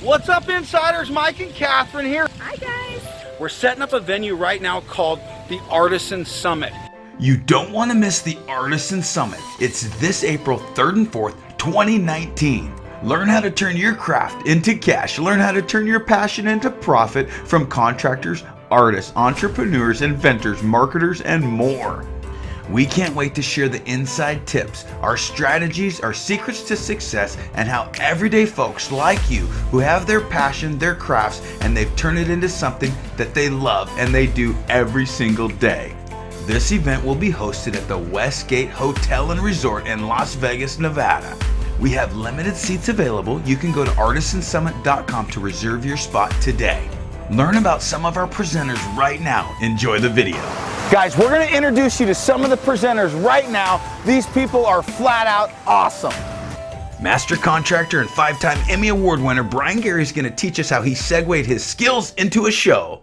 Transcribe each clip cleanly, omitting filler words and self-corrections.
What's up, insiders? Mike and Catherine here. Hi guys. We're setting up a venue right now called the Artisan Summit. You don't want to miss the Artisan Summit. It's this April 3rd and 4th, 2019. Learn how to turn your craft into cash. Learn how to turn your passion into profit from contractors, artists, entrepreneurs, inventors, marketers, and more. We can't wait to share the inside tips, our strategies, our secrets to success, and how everyday folks like you who have their passion, their crafts, and they've turned it into something that they love and they do every single day. This event will be hosted at the Westgate Hotel and Resort in Las Vegas, Nevada. We have limited seats available. You can go to artisansummit.com to reserve your spot today. Learn about some of our presenters right now. Enjoy the video. Guys, we're going to introduce you to some of the presenters right now. These people are flat out awesome. Master contractor and 5-time Emmy Award winner Brian Gary is going to teach us how he segued his skills into a show.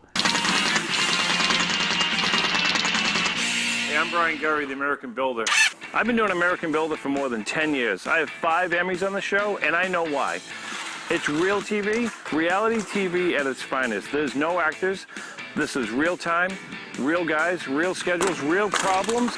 Hey, I'm Brian Gary, the American Builder. I've been doing American Builder for more than 10 years. I have 5 Emmys on the show, and I know why. It's real TV, reality TV at its finest. There's no actors. This is real time, real guys, real schedules, real problems.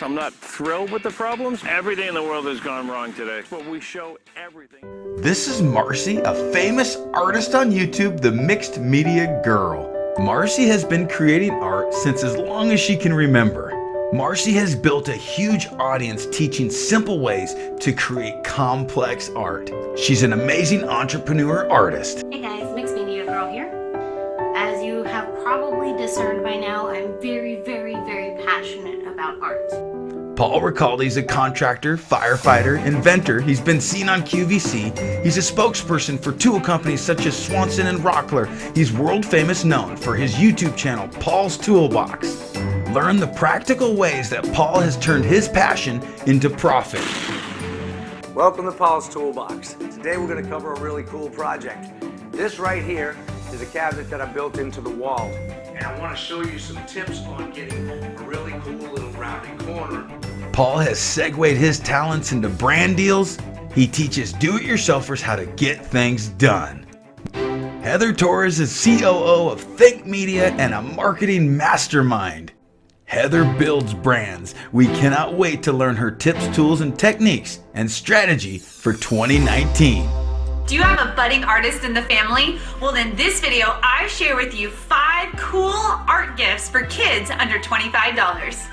I'm not thrilled with the problems. Everything in the world has gone wrong today, but we show everything. This is Marcy, a famous artist on YouTube, the Mixed Media Girl. Marcy has been creating art since as long as she can remember. Marcy has built a huge audience teaching simple ways to create complex art. She's an amazing entrepreneur artist. Hey guys, Mixed Media Girl here. As you have probably discerned by now, I'm very passionate about art. Paul Ricaldi's a contractor, firefighter, inventor. He's been seen on QVC. He's a spokesperson for tool companies such as Swanson and Rockler. He's world famous known for his YouTube channel, Paul's Toolbox. Learn the practical ways that Paul has turned his passion into profit. Welcome to Paul's Toolbox. Today we're going to cover a really cool project. This right here is a cabinet that I built into the wall. And I want to show you some tips on getting a really cool little rounded corner. Paul has segued his talents into brand deals. He teaches do-it-yourselfers how to get things done. Heather Torres is COO of Think Media and a marketing mastermind. Heather builds brands. We cannot wait to learn her tips, tools, and techniques and strategy for 2019. Do you have a budding artist in the family? Well, in this video, I share with you 5 cool art gifts for kids under $25.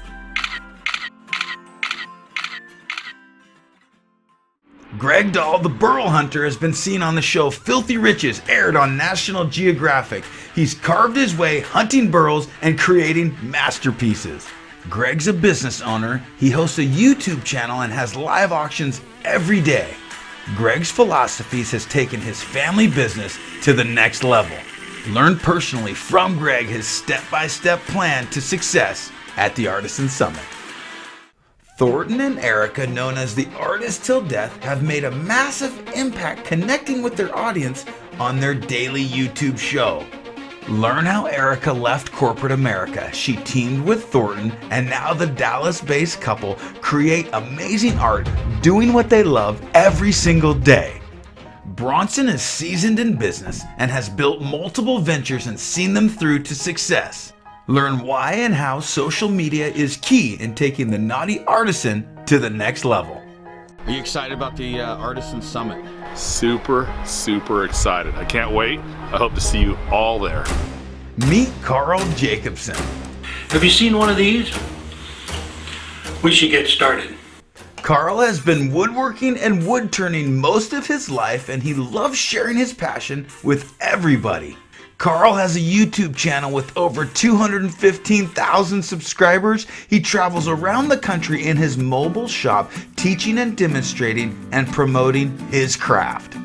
Greg Dahl, the burl hunter, has been seen on the show Filthy Riches, aired on National Geographic. He's carved his way hunting burls and creating masterpieces. Greg's a business owner. He hosts a YouTube channel and has live auctions every day. Greg's philosophies has taken his family business to the next level. Learn personally from Greg his step-by-step plan to success at the Artisan Summit. Thornton and Erica, known as the Artists Till Death, have made a massive impact connecting with their audience on their daily YouTube show. Learn how Erica left corporate America. She teamed with Thornton, and now the Dallas-based couple create amazing art doing what they love every single day. Bronson is seasoned in business and has built multiple ventures and seen them through to success. Learn why and how social media is key in taking the naughty artisan to the next level. Are you excited about the Artisan Summit? Super excited. I can't wait. I hope to see you all there. Meet Carl Jacobson. Have you seen one of these? We should get started. Carl has been woodworking and wood turning most of his life, and he loves sharing his passion with everybody. Carl has a YouTube channel with over 215,000 subscribers. He travels around the country in his mobile shop, teaching and demonstrating and promoting his craft.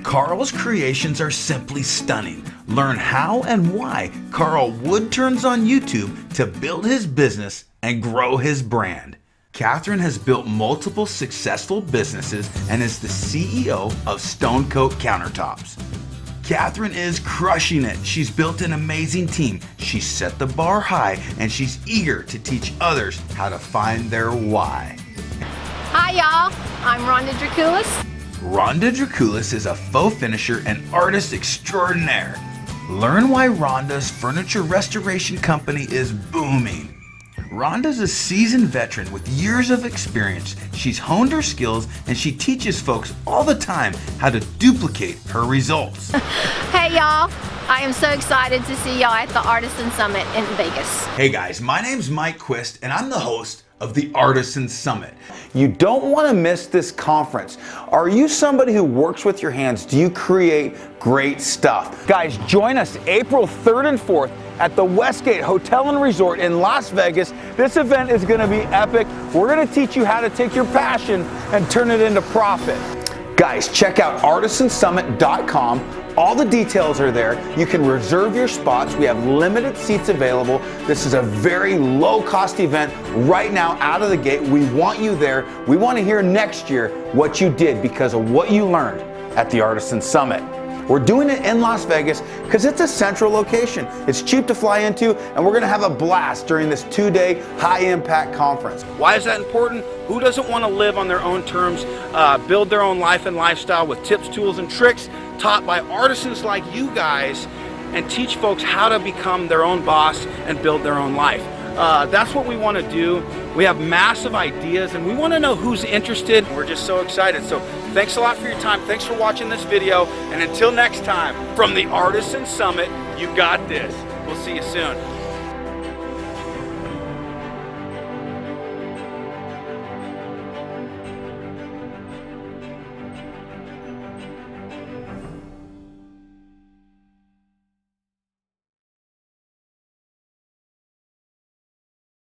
Carl's creations are simply stunning. Learn how and why Carl wood turns on YouTube to build his business and grow his brand. Catherine has built multiple successful businesses and is the CEO of Stone Coat Countertops. Catherine is crushing it. She's built an amazing team. She's set the bar high, and she's eager to teach others how to find their why. Hi y'all, I'm Rhonda Draculis. Rhonda Draculis is a faux finisher and artist extraordinaire. Learn why Rhonda's furniture restoration company is booming. Rhonda's a seasoned veteran with years of experience. She's honed her skills and she teaches folks all the time how to duplicate her results. Hey y'all, I am so excited to see y'all at the Artisan Summit in Vegas. Hey guys, my name's Mike Quist and I'm the host of the Artisan Summit. You don't want to miss this conference. Are you somebody who works with your hands? Do you create great stuff? Guys, join us April 3rd and 4th at the Westgate Hotel and Resort in Las Vegas. This event is going to be epic. We're going to teach you how to take your passion and turn it into profit. Guys, check out artisansummit.com. All the details are there. You can reserve your spots. We have limited seats available. This is a very low-cost event right now out of the gate. We want you there. We want to hear next year what you did because of what you learned at the Artisan Summit. We're doing it in Las Vegas because it's a central location. It's cheap to fly into, and we're going to have a blast during this 2-day high-impact conference. Why is that important? Who doesn't want to live on their own terms, build their own life and lifestyle with tips, tools, and tricks taught by artisans like you guys, and teach folks how to become their own boss and build their own life? That's what we want to do. We have massive ideas and we want to know who's interested. We're just so excited. So thanks a lot for your time. Thanks for watching this video. And until next time, from the Artisan Summit, you got this. We'll see you soon.